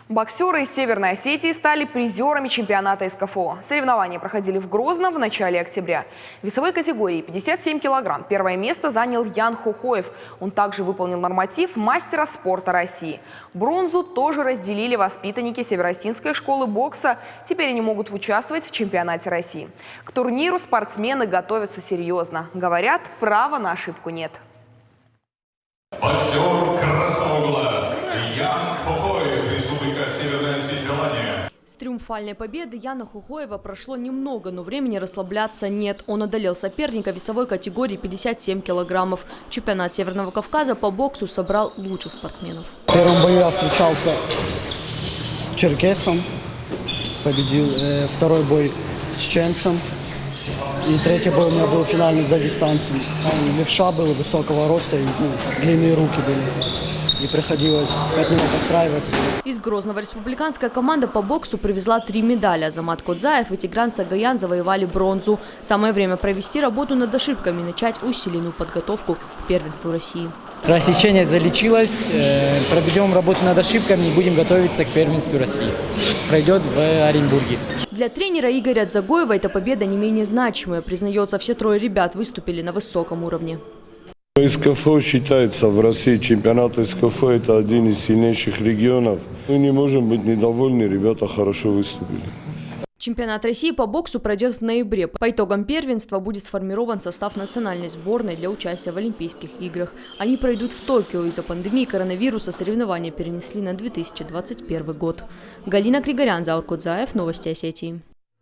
Боксеры из Северной Осетии стали призерами чемпионата СКФО. Соревнования проходили в Грозном в начале октября. В весовой категории 57 килограмм первое место занял Ян Хохоев. Он также выполнил норматив мастера спорта России. Бронзу тоже разделили воспитанники Северостинской школы бокса. Теперь они могут участвовать в чемпионате России. К турниру спортсмены готовятся серьезно. Говорят, права на ошибку нет. Боксер красного угла Ян Хохоев, Республика Северная Осетия. С триумфальной победы Яна Хохоева прошло немного, но времени расслабляться нет. Он одолел соперника весовой категории 57 килограммов. Чемпионат Северного Кавказа по боксу собрал лучших спортсменов. В первом бою я встречался с черкесом, победил. Второй бой с чеченцем. И третий бой у меня был финальный с дагестанцем. Он левша был, высокого роста, и длинные руки были. И приходилось 5 минут отстраиваться. Из Грозного республиканская команда по боксу привезла 3 медали. Азамат Кодзаев и Тигран Сагаян завоевали бронзу. Самое время провести работу над ошибками и начать усиленную подготовку к первенству России. Рассечение залечилось, проведем работу над ошибками и будем готовиться к первенству России. Пройдет в Оренбурге. Для тренера Игоря Дзагоева эта победа не менее значимая. Признается, все трое ребят выступили на высоком уровне. СКФО считается в России, чемпионат СКФО – это один из сильнейших регионов. Мы не можем быть недовольны, ребята хорошо выступили. Чемпионат России по боксу пройдет в ноябре. По итогам первенства будет сформирован состав национальной сборной для участия в Олимпийских играх. Они пройдут в Токио. Из-за пандемии коронавируса соревнования перенесли на 2021 год. Галина Кригорян, Заур Кодзаев, Новости Осетии.